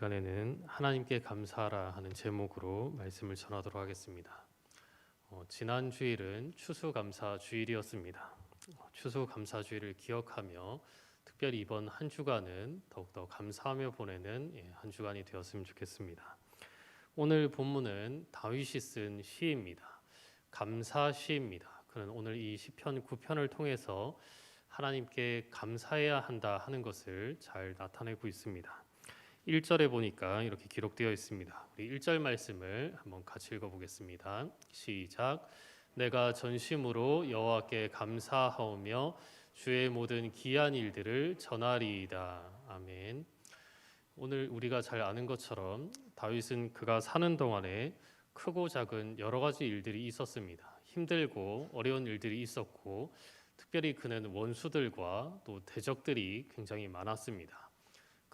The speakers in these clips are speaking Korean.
시간에는 하나님께 감사하라 하는 제목으로 말씀을 전하도록 하겠습니다. 지난 주일은 추수감사 주일이었습니다. 추수감사주일을 기억하며 특별히 이번 한 주간은 더욱더 감사하며 보내는 한 주간이 되었으면 좋겠습니다. 오늘 본문은 다윗이 쓴 시입니다. 감사 시입니다. 그는 오늘 이 시편 9편을 통해서 하나님께 감사해야 한다 하는 것을 잘 나타내고 있습니다. 1절에 보니까 이렇게 기록되어 있습니다. 우리 1절 말씀을 한번 같이 읽어보겠습니다. 시작. 내가 전심으로 여호와께 감사하오며 주의 모든 기이한 일들을 전하리이다. 아멘. 오늘 우리가 잘 아는 것처럼 다윗은 그가 사는 동안에 크고 작은 여러 가지 일들이 있었습니다. 힘들고 어려운 일들이 있었고 특별히 그는 원수들과 또 대적들이 굉장히 많았습니다.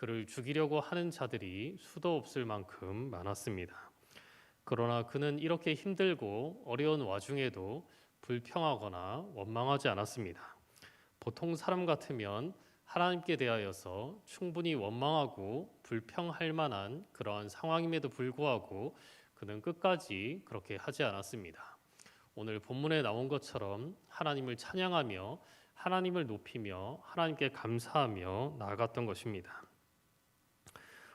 그를 죽이려고 하는 자들이 수도 없을 만큼 많았습니다. 그러나 그는 이렇게 힘들고 어려운 와중에도 불평하거나 원망하지 않았습니다. 보통 사람 같으면 하나님께 대하여서 충분히 원망하고 불평할 만한 그러한 상황임에도 불구하고 그는 끝까지 그렇게 하지 않았습니다. 오늘 본문에 나온 것처럼 하나님을 찬양하며 하나님을 높이며 하나님께 감사하며 나아갔던 것입니다.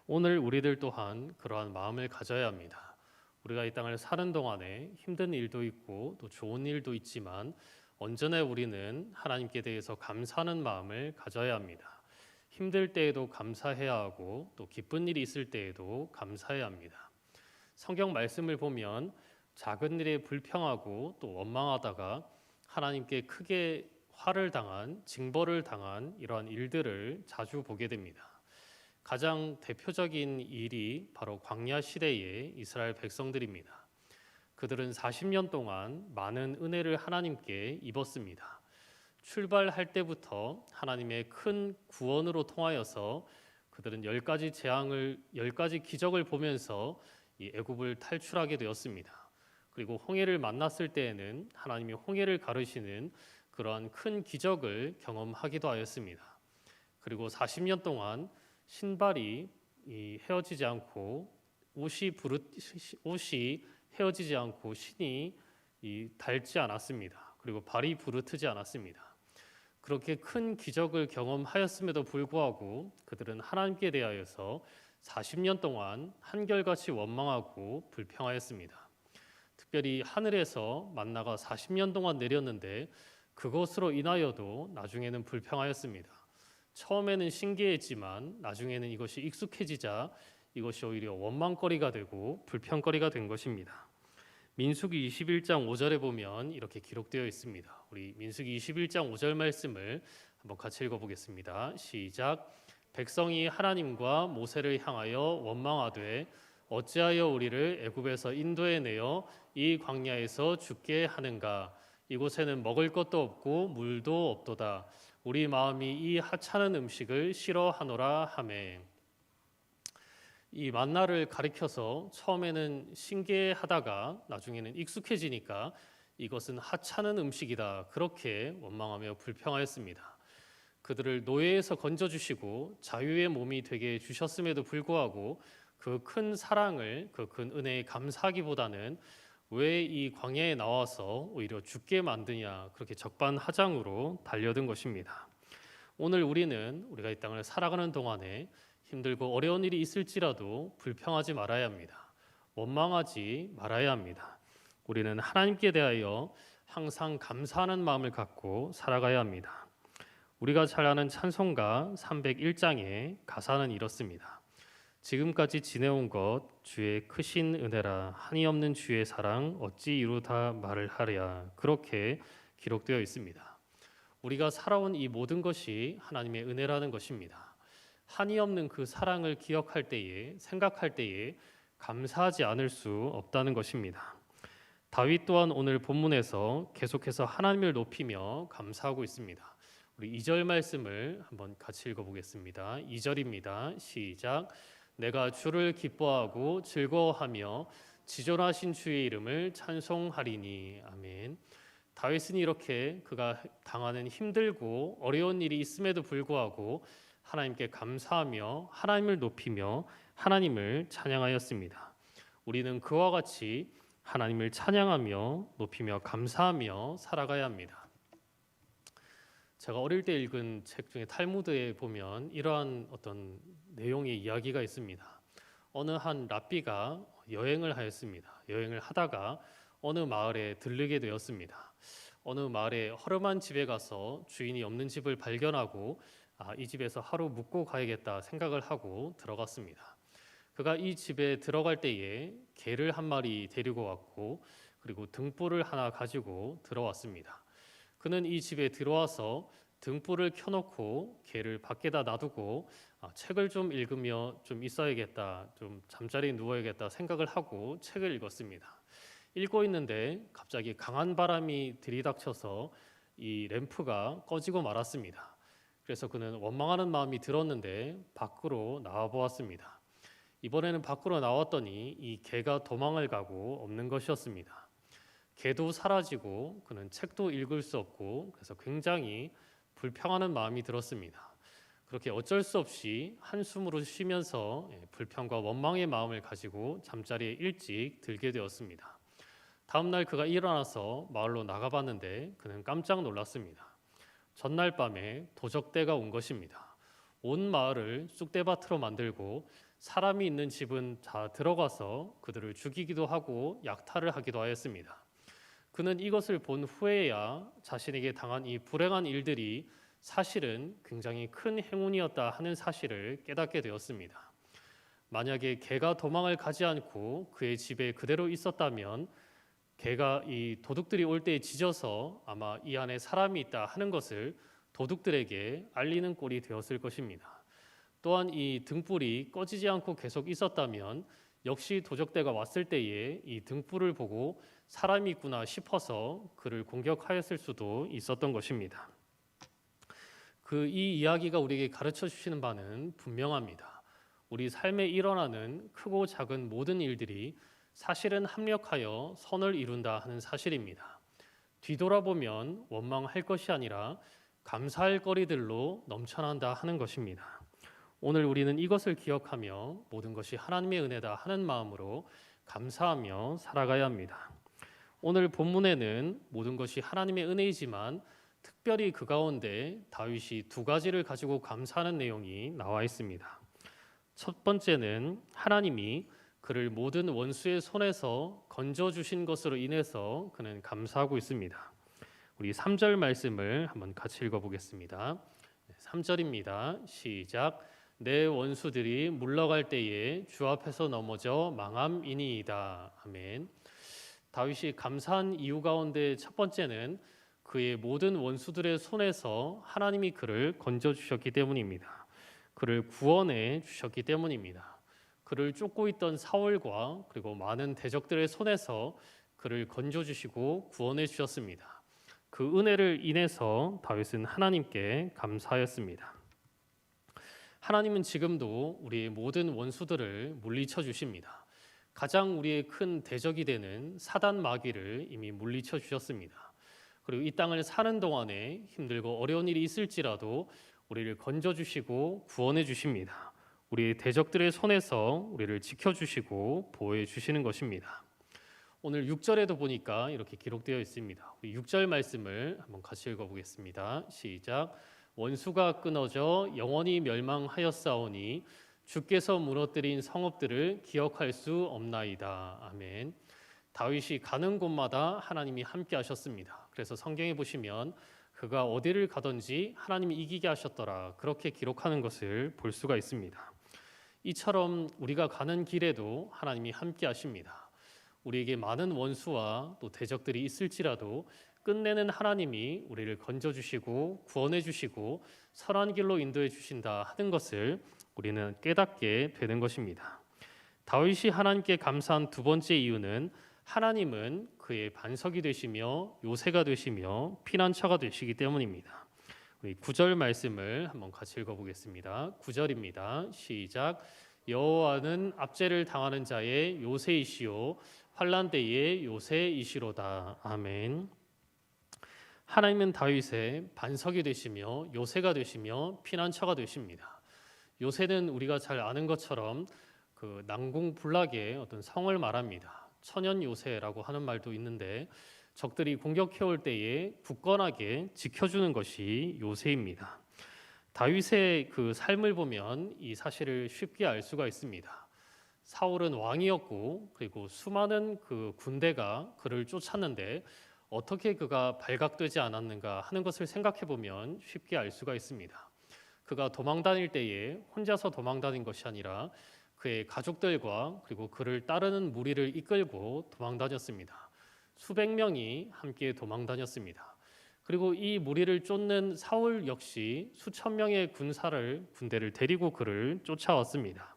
오늘 우리들 또한 그러한 마음을 가져야 합니다. 우리가 이 땅을 사는 동안에 힘든 일도 있고 또 좋은 일도 있지만 언제나 우리는 하나님께 대해서 감사하는 마음을 가져야 합니다. 힘들 때에도 감사해야 하고 또 기쁜 일이 있을 때에도 감사해야 합니다. 성경 말씀을 보면 작은 일에 불평하고 또 원망하다가 하나님께 크게 화를 당한, 징벌을 당한 이러한 일들을 자주 보게 됩니다. 가장 대표적인 일이 바로 광야 시대의 이스라엘 백성들입니다. 그들은 40년 동안 많은 은혜를 하나님께 입었습니다. 출발할 때부터 하나님의 큰 구원으로 통하여서 그들은 10가지 기적을 보면서 이 애굽을 탈출하게 되었습니다. 그리고 홍해를 만났을 때에는 하나님이 홍해를 가르시는 그러한 큰 기적을 경험하기도 하였습니다. 그리고 40년 동안 신발이 헤어지지 않고 옷이 헤어지지 않고 신이 닳지 않았습니다. 그리고 발이 부르트지 않았습니다. 그렇게 큰 기적을 경험하였음에도 불구하고 그들은 하나님께 대하여서 40년 동안 한결같이 원망하고 불평하였습니다. 특별히 하늘에서 만나가 40년 동안 내렸는데 그것으로 인하여도 나중에는 불평하였습니다. 처음에는 신기했지만 나중에는 이것이 익숙해지자 이것이 오히려 원망거리가 되고 불평거리가 된 것입니다. 민수기 21장 5절에 보면 이렇게 기록되어 있습니다. 우리 민수기 21장 5절 말씀을 한번 같이 읽어보겠습니다. 시작. 백성이 하나님과 모세를 향하여 원망하되 어찌하여 우리를 애굽에서 인도해 내어 이 광야에서 죽게 하는가? 이곳에는 먹을 것도 없고 물도 없도다. 우리 마음이 이 하찮은 음식을 싫어하노라 하매. 이 만나를 가리켜서 처음에는 신기하다가 나중에는 익숙해지니까 이것은 하찮은 음식이다. 그렇게 원망하며 불평하였습니다. 그들을 노예에서 건져주시고 자유의 몸이 되게 해주셨음에도 불구하고 그 큰 사랑을, 그 큰 은혜에 감사하기보다는 왜 이 광야에 나와서 오히려 죽게 만드냐, 그렇게 적반하장으로 달려든 것입니다. 오늘 우리가 이 땅을 살아가는 동안에 힘들고 어려운 일이 있을지라도 불평하지 말아야 합니다. 원망하지 말아야 합니다. 우리는 하나님께 대하여 항상 감사하는 마음을 갖고 살아가야 합니다. 우리가 잘 아는 찬송가 301장의 가사는 이렇습니다. 지금까지 지내온 것 주의 크신 은혜라 한이 없는 주의 사랑 어찌 이루다 말을 하랴. 그렇게 기록되어 있습니다. 우리가 살아온 이 모든 것이 하나님의 은혜라는 것입니다. 한이 없는 그 사랑을 기억할 때에, 생각할 때에 감사하지 않을 수 없다는 것입니다. 다윗 또한 오늘 본문에서 계속해서 하나님을 높이며 감사하고 있습니다. 우리 2절 말씀을 한번 같이 읽어보겠습니다. 2절입니다. 시작. 내가 주를 기뻐하고 즐거워하며 지존하신 주의 이름을 찬송하리니. 아멘. 다윗은 이렇게 그가 당하는 힘들고 어려운 일이 있음에도 불구하고 하나님께 감사하며 하나님을 높이며 하나님을 찬양하였습니다. 우리는 그와 같이 하나님을 찬양하며 높이며 감사하며 살아가야 합니다. 제가 어릴 때 읽은 책 중에 탈무드에 보면 이러한 어떤 내용의 이야기가 있습니다. 어느 한 랍비가 여행을 하였습니다. 여행을 하다가 어느 마을에 들르게 되었습니다. 어느 마을에 허름한 집에 가서 주인이 없는 집을 발견하고 이 집에서 하루 묵고 가야겠다 생각을 하고 들어갔습니다. 그가 이 집에 들어갈 때에 개를 한 마리 데리고 왔고 그리고 등불을 하나 가지고 들어왔습니다. 그는 이 집에 들어와서 등불을 켜놓고 개를 밖에다 놔두고 책을 좀 읽으며 좀 있어야겠다, 좀 잠자리에 누워야겠다 생각을 하고 책을 읽었습니다. 읽고 있는데 갑자기 강한 바람이 들이닥쳐서 이 램프가 꺼지고 말았습니다. 그래서 그는 원망하는 마음이 들었는데 밖으로 나와 보았습니다. 이번에는 밖으로 나왔더니 이 개가 도망을 가고 없는 것이었습니다. 개도 사라지고 그는 책도 읽을 수 없고 그래서 굉장히 불평하는 마음이 들었습니다. 그렇게 어쩔 수 없이 한숨으로 쉬면서 불평과 원망의 마음을 가지고 잠자리에 일찍 들게 되었습니다. 다음 날 그가 일어나서 마을로 나가봤는데 그는 깜짝 놀랐습니다. 전날 밤에 도적대가 온 것입니다. 온 마을을 쑥대밭으로 만들고 사람이 있는 집은 다 들어가서 그들을 죽이기도 하고 약탈을 하기도 하였습니다. 그는 이것을 본 후에야 자신에게 당한 이 불행한 일들이 사실은 굉장히 큰 행운이었다 하는 사실을 깨닫게 되었습니다. 만약에 개가 도망을 가지 않고 그의 집에 그대로 있었다면 개가 이 도둑들이 올 때에 짖어서 아마 이 안에 사람이 있다 하는 것을 도둑들에게 알리는 꼴이 되었을 것입니다. 또한 이 등불이 꺼지지 않고 계속 있었다면 역시 도적대가 왔을 때에 이 등불을 보고 사람이 있구나 싶어서 그를 공격하였을 수도 있었던 것입니다. 이 이야기가 우리에게 가르쳐 주시는 바는 분명합니다. 우리 삶에 일어나는 크고 작은 모든 일들이 사실은 합력하여 선을 이룬다 하는 사실입니다. 뒤돌아보면 원망할 것이 아니라 감사할 거리들로 넘쳐난다 하는 것입니다. 오늘 우리는 이것을 기억하며 모든 것이 하나님의 은혜다 하는 마음으로 감사하며 살아가야 합니다. 오늘 본문에는 모든 것이 하나님의 은혜이지만 특별히 그 가운데 다윗이 두 가지를 가지고 감사하는 내용이 나와 있습니다. 첫 번째는 하나님이 그를 모든 원수의 손에서 건져주신 것으로 인해서 그는 감사하고 있습니다. 우리 3절 말씀을 한번 같이 읽어보겠습니다. 3절입니다. 시작. 내 원수들이 물러갈 때에 주 앞에서 넘어져 망함이니이다. 아멘. 다윗이 감사한 이유 가운데 첫 번째는 그의 모든 원수들의 손에서 하나님이 그를 건져주셨기 때문입니다. 그를 구원해 주셨기 때문입니다. 그를 쫓고 있던 사울과 그리고 많은 대적들의 손에서 그를 건져주시고 구원해 주셨습니다. 그 은혜를 인해서 다윗은 하나님께 감사하였습니다. 하나님은 지금도 우리의 모든 원수들을 물리쳐 주십니다. 가장 우리의 큰 대적이 되는 사단 마귀를 이미 물리쳐 주셨습니다. 그리고 이 땅을 사는 동안에 힘들고 어려운 일이 있을지라도 우리를 건져주시고 구원해 주십니다. 우리의 대적들의 손에서 우리를 지켜주시고 보호해 주시는 것입니다. 오늘 6절에도 보니까 이렇게 기록되어 있습니다. 우리 6절 말씀을 한번 같이 읽어보겠습니다. 시작. 원수가 끊어져 영원히 멸망하였사오니 주께서 무너뜨린 성읍들을 기억할 수 없나이다. 아멘. 다윗이 가는 곳마다 하나님이 함께 하셨습니다. 그래서 성경에 보시면 그가 어디를 가든지 하나님이 이기게 하셨더라. 그렇게 기록하는 것을 볼 수가 있습니다. 이처럼 우리가 가는 길에도 하나님이 함께 하십니다. 우리에게 많은 원수와 또 대적들이 있을지라도 끝내는 하나님이 우리를 건져주시고 구원해 주시고 선한 길로 인도해 주신다 하는 것을 우리는 깨닫게 되는 것입니다. 다윗이 하나님께 감사한 두 번째 이유는 하나님은 그의 반석이 되시며 요새가 되시며 피난처가 되시기 때문입니다. 우리 9절 말씀을 한번 같이 읽어보겠습니다. 9절입니다. 시작. 여호와는 압제를 당하는 자의 요새이시오 환난 때의 요새이시로다. 아멘. 하나님은 다윗의 반석이 되시며 요새가 되시며 피난처가 되십니다. 요새는 우리가 잘 아는 것처럼 그 난공불락의 어떤 성을 말합니다. 천연 요새라고 하는 말도 있는데 적들이 공격해올 때에 굳건하게 지켜주는 것이 요새입니다. 다윗의 그 삶을 보면 이 사실을 쉽게 알 수가 있습니다. 사울은 왕이었고 그리고 수많은 그 군대가 그를 쫓았는데 어떻게 그가 발각되지 않았는가 하는 것을 생각해 보면 쉽게 알 수가 있습니다. 그가 도망 다닐 때에 혼자서 도망 다닌 것이 아니라 그의 가족들과 그리고 그를 따르는 무리를 이끌고 도망 다녔습니다. 수백 명이 함께 도망 다녔습니다. 그리고 이 무리를 쫓는 사울 역시 수천 명의 군대를 데리고 그를 쫓아왔습니다.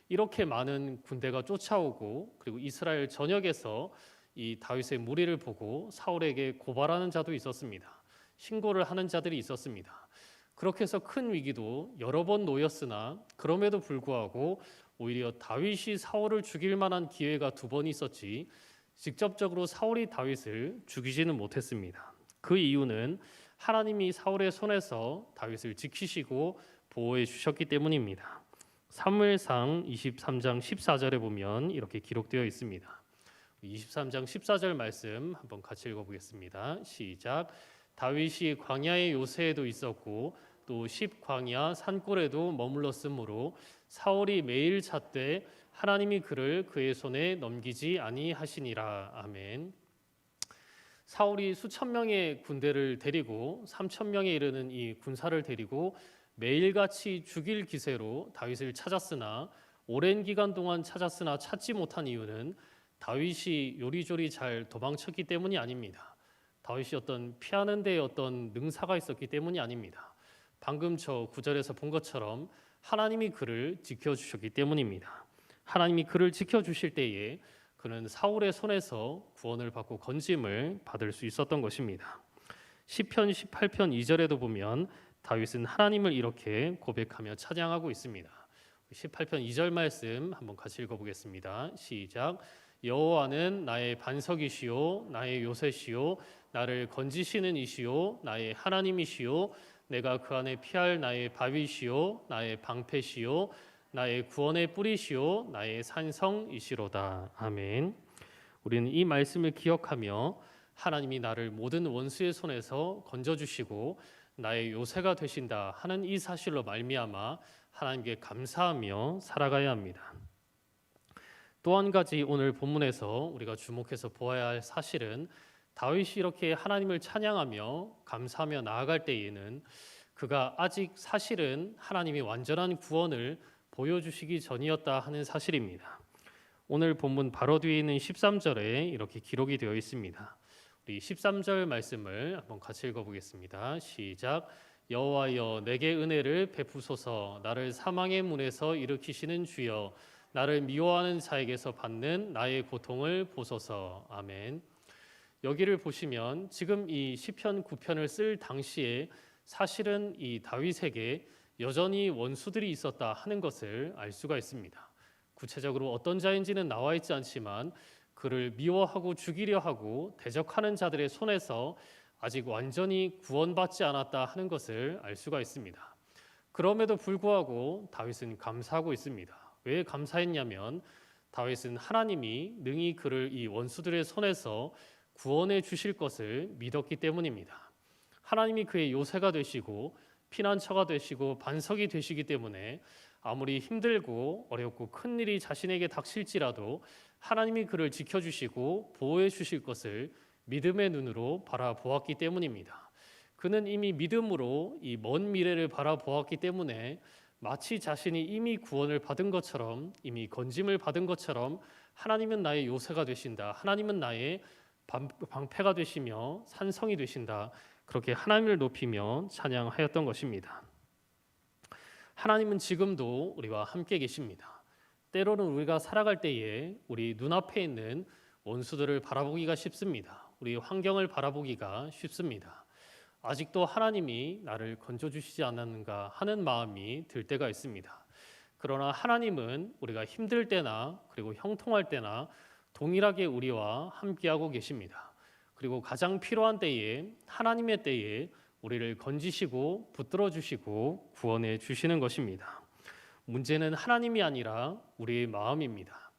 이렇게 많은 군대가 쫓아오고 그리고 이스라엘 전역에서 이 다윗의 무리를 보고 사울에게 고발하는 자도 있었습니다. 신고를 하는 자들이 있었습니다. 그렇게 해서 큰 위기도 여러 번 놓였으나 그럼에도 불구하고 오히려 다윗이 사울을 죽일 만한 기회가 2번 있었지 직접적으로 사울이 다윗을 죽이지는 못했습니다. 그 이유는 하나님이 사울의 손에서 다윗을 지키시고 보호해 주셨기 때문입니다. 사무엘상 23장 14절에 보면 이렇게 기록되어 있습니다. 23장 14절 말씀 한번 같이 읽어보겠습니다. 시작. 다윗이 광야의 요새에도 있었고 또 십광야 산골에도 머물렀으므로 사울이 매일 찾되 하나님이 그를 그의 손에 넘기지 아니하시니라. 아멘. 사울이 수천 명의 군대를 데리고 3천 명에 이르는 이 군사를 데리고 매일같이 죽일 기세로 다윗을 찾았으나 오랜 기간 동안 찾았으나 찾지 못한 이유는 다윗이 요리조리 잘 도망쳤기 때문이 아닙니다. 다윗이 어떤 피하는 데에 어떤 능사가 있었기 때문이 아닙니다. 방금 저 9절에서 본 것처럼 하나님이 그를 지켜주셨기 때문입니다. 하나님이 그를 지켜주실 때에 그는 사울의 손에서 구원을 받고 건짐을 받을 수 있었던 것입니다. 시편 18편 2절에도 보면 다윗은 하나님을 이렇게 고백하며 찬양하고 있습니다. 18편 2절 말씀 한번 같이 읽어보겠습니다. 시작. 여호와는 나의 반석이시요 나의 요새시요 나를 건지시는 이시요 나의 하나님이시요 내가 그 안에 피할 나의 바위시요 나의 방패시요 나의 구원의 뿌리시요 나의 산성이시로다. 아멘. 우리는 이 말씀을 기억하며 하나님이 나를 모든 원수의 손에서 건져주시고 나의 요새가 되신다 하는 이 사실로 말미암아 하나님께 감사하며 살아가야 합니다. 또 한 가지 오늘 본문에서 우리가 주목해서 보아야 할 사실은 다윗이 이렇게 하나님을 찬양하며 감사하며 나아갈 때에는 그가 아직 사실은 하나님이 완전한 구원을 보여주시기 전이었다 하는 사실입니다. 오늘 본문 바로 뒤에 있는 13절에 이렇게 기록이 되어 있습니다. 우리 13절 말씀을 한번 같이 읽어보겠습니다. 시작. 여호와여 내게 은혜를 베푸소서. 나를 사망의 문에서 일으키시는 주여 나를 미워하는 자에게서 받는 나의 고통을 보소서. 아멘. 여기를 보시면 지금 이 시편 9편을 쓸 당시에 사실은 이 다윗에게 여전히 원수들이 있었다 하는 것을 알 수가 있습니다. 구체적으로 어떤 자인지는 나와 있지 않지만 그를 미워하고 죽이려 하고 대적하는 자들의 손에서 아직 완전히 구원받지 않았다 하는 것을 알 수가 있습니다. 그럼에도 불구하고 다윗은 감사하고 있습니다. 왜 감사했냐면 다윗은 하나님이 능히 그를 이 원수들의 손에서 구원해 주실 것을 믿었기 때문입니다. 하나님이 그의 요새가 되시고 피난처가 되시고 반석이 되시기 때문에 아무리 힘들고 어렵고 큰 일이 자신에게 닥칠지라도 하나님이 그를 지켜주시고 보호해 주실 것을 믿음의 눈으로 바라보았기 때문입니다. 그는 이미 믿음으로 이 먼 미래를 바라보았기 때문에 마치 자신이 이미 구원을 받은 것처럼 이미 건짐을 받은 것처럼 하나님은 나의 요새가 되신다. 하나님은 나의 방패가 되시며 산성이 되신다. 그렇게 하나님을 높이며 찬양하였던 것입니다. 하나님은 지금도 우리와 함께 계십니다. 때로는 우리가 살아갈 때에 우리 눈앞에 있는 원수들을 바라보기가 쉽습니다. 우리 환경을 바라보기가 쉽습니다. 아직도 하나님이 나를 건져주시지 않았는가 하는 마음이 들 때가 있습니다. 그러나 하나님은 우리가 힘들 때나 그리고 형통할 때나 동일하게 우리와 함께하고 계십니다. 그리고 가장 필요한 때에 하나님의 때에 우리를 건지시고 붙들어 주시고 구원해 주시는 것입니다. 문제는 하나님이 아니라 우리의 마음입니다.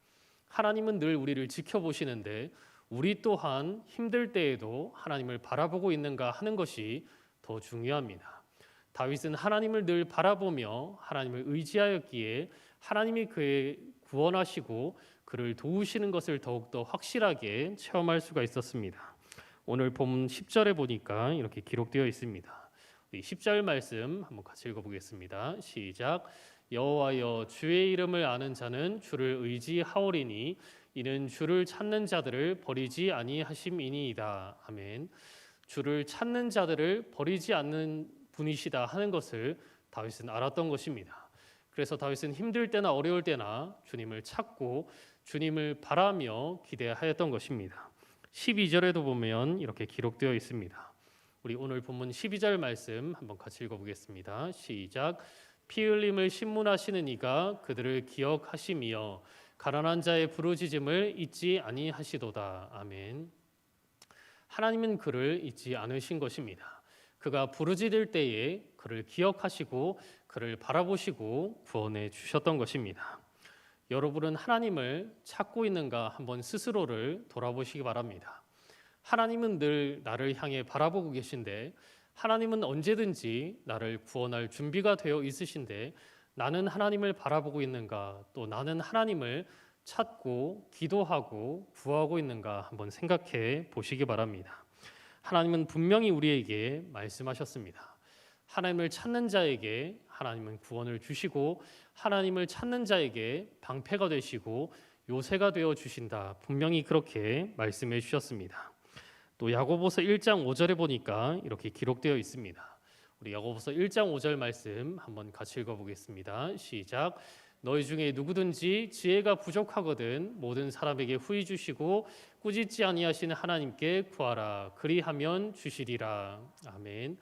하나님은 늘 우리를 지켜보시는데 우리 또한 힘들 때에도 하나님을 바라보고 있는가 하는 것이 더 중요합니다. 다윗은 하나님을 늘 바라보며 하나님을 의지하였기에 하나님이 그의 구원하시고 그를 도우시는 것을 더욱더 확실하게 체험할 수가 있었습니다. 오늘 본문 10절에 보니까 이렇게 기록되어 있습니다. 10절 말씀 한번 같이 읽어보겠습니다. 시작. 여호와여, 주의 이름을 아는 자는 주를 의지하오리니 이는 주를 찾는 자들을 버리지 아니하심이니이다. 아멘. 주를 찾는 자들을 버리지 않는 분이시다 하는 것을 다윗은 알았던 것입니다. 그래서 다윗은 힘들 때나 어려울 때나 주님을 찾고 주님을 바라며 기대하였던 것입니다. 12절에도 보면 이렇게 기록되어 있습니다. 우리 오늘 본문 12절 말씀 한번 같이 읽어보겠습니다. 시작. 피 흘림을 신문하시는 이가 그들을 기억하심이여 가난한 자의 부르짖음을 잊지 아니하시도다. 아멘. 하나님은 그를 잊지 않으신 것입니다. 그가 부르짖을 때에 그를 기억하시고 그를 바라보시고 구원해 주셨던 것입니다. 여러분은 하나님을 찾고 있는가 한번 스스로를 돌아보시기 바랍니다. 하나님은 늘 나를 향해 바라보고 계신데 하나님은 언제든지 나를 구원할 준비가 되어 있으신데 나는 하나님을 바라보고 있는가, 또 나는 하나님을 찾고 기도하고 구하고 있는가 한번 생각해 보시기 바랍니다. 하나님은 분명히 우리에게 말씀하셨습니다. 하나님을 찾는 자에게 하나님은 구원을 주시고 하나님을 찾는 자에게 방패가 되시고 요새가 되어 주신다. 분명히 그렇게 말씀해 주셨습니다. 또 야고보서 1장 5절에 보니까 이렇게 기록되어 있습니다. 우리 야고보서 1장 5절 말씀 한번 같이 읽어보겠습니다. 시작. 너희 중에 누구든지 지혜가 부족하거든 모든 사람에게 후히 주시고 꾸짖지 아니하시는 하나님께 구하라. 그리하면 주시리라. 아멘.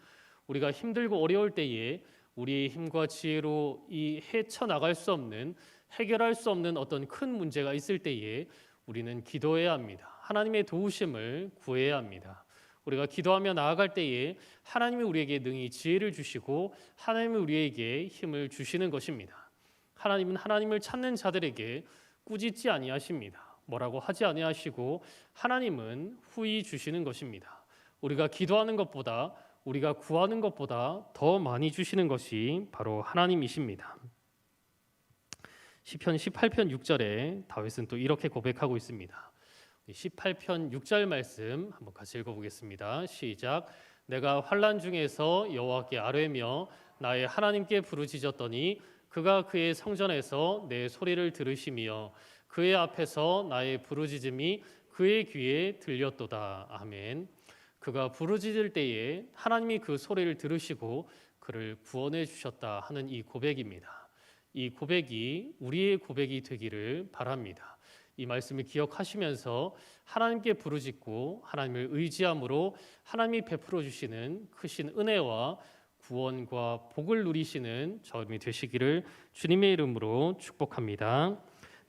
우리가 힘들고 어려울 때에 우리의 힘과 지혜로 이 헤쳐나갈 수 없는, 해결할 수 없는 어떤 큰 문제가 있을 때에 우리는 기도해야 합니다. 하나님의 도우심을 구해야 합니다. 우리가 기도하며 나아갈 때에 하나님이 우리에게 능히 지혜를 주시고 하나님이 우리에게 힘을 주시는 것입니다. 하나님은 하나님을 찾는 자들에게 꾸짖지 아니하십니다. 뭐라고 하지 아니하시고 하나님은 후히 주시는 것입니다. 우리가 기도하는 것보다, 우리가 구하는 것보다 더 많이 주시는 것이 바로 하나님이십니다. 시편 18편 6절에 다윗은 또 이렇게 고백하고 있습니다. 18편 6절 말씀 한번 같이 읽어보겠습니다. 시작. 내가 환난 중에서 여호와께 아뢰며 나의 하나님께 부르짖었더니 그가 그의 성전에서 내 소리를 들으시며 그의 앞에서 나의 부르짖음이 그의 귀에 들렸도다. 아멘. 그가 부르짖을 때에 하나님이 그 소리를 들으시고 그를 구원해 주셨다 하는 이 고백입니다. 이 고백이 우리의 고백이 되기를 바랍니다. 이 말씀을 기억하시면서 하나님께 부르짖고 하나님을 의지함으로 하나님이 베풀어 주시는 크신 은혜와 구원과 복을 누리시는 저님이 되시기를 주님의 이름으로 축복합니다.